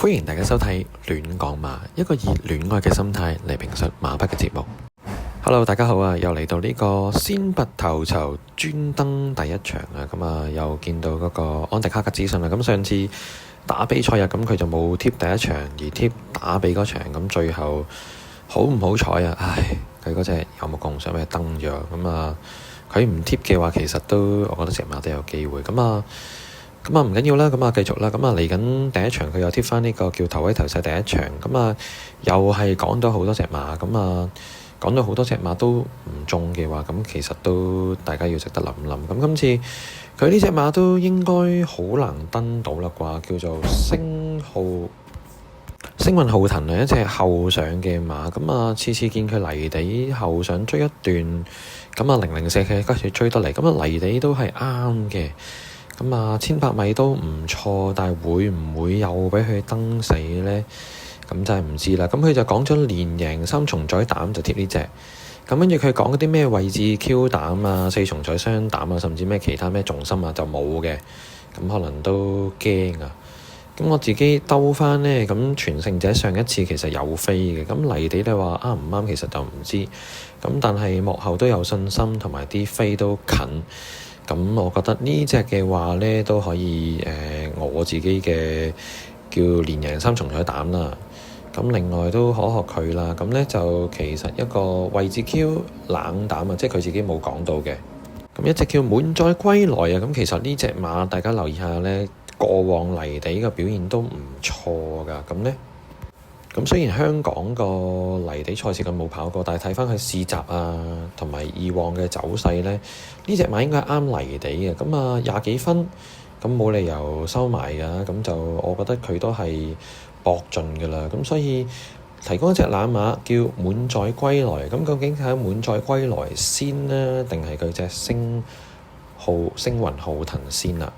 歡迎大家收睇戀講馬，一個以戀愛嘅心態嚟評述馬匹嘅節目。Hello， 大家好啊！又嚟到呢個先拔頭籌專登第一場啊！咁啊，又見到嗰個安迪克嘅資訊啦。咁上次打比賽日，咁佢就冇貼第一場，而貼打比嗰場，咁最後好唔好彩啊？唉，佢嗰隻有目共賞俾登咗。咁啊，佢唔貼嘅話，其實都我覺得隻馬都有機會。咁啊唔緊要啦，咁啊繼續啦，咁啊嚟緊第一場佢又貼翻呢個叫頭威頭勢第一場，咁啊又係講到好多隻馬，咁啊講到好多隻馬都唔中嘅話，咁其實都大家要值得諗諗。咁今次佢呢隻馬都應該好難登到啦啩，叫做星運浩騰係一隻後上嘅馬，咁啊次次見佢泥地後上追一段，咁啊零零舍嘅跟住追得嚟，咁啊泥地都係啱嘅。咁啊，1800米都唔錯，但係會唔會又畀佢登死呢？咁真係唔知啦。咁佢就講咗連贏3重彩膽就貼呢隻。咁跟住佢講嗰啲咩位置 Q 膽啊、4重彩雙膽啊，甚至咩其他咩重心啊就冇嘅。咁可能都驚啊。咁我自己兜翻呢，咁全勝者上一次其實有飛嘅。咁泥地你話啱唔啱，其實就唔知。咁但係幕後都有信心，同埋啲飛都近。咁我覺得呢隻嘅話呢，都可以我自己嘅叫連贏3重彩膽啦。咁另外都可學佢啦。咁呢就其實一個位置 Q 冷膽啊，即係佢自己冇講到嘅。咁一隻叫滿載歸來啊。咁其實呢隻馬大家留意下呢，過往泥地嘅表現都唔錯㗎。咁呢，咁雖然香港個泥地賽事佢冇跑過，但係睇翻佢試閘啊，同埋以往嘅走勢呢，呢隻馬應該係啱泥地嘅。咁啊20幾分，咁冇理由收埋㗎。咁就我覺得佢都係搏盡㗎啦。咁所以提供一隻冷馬叫滿載歸來。咁究竟係滿載歸來先呢，定係佢隻星運浩騰先啊？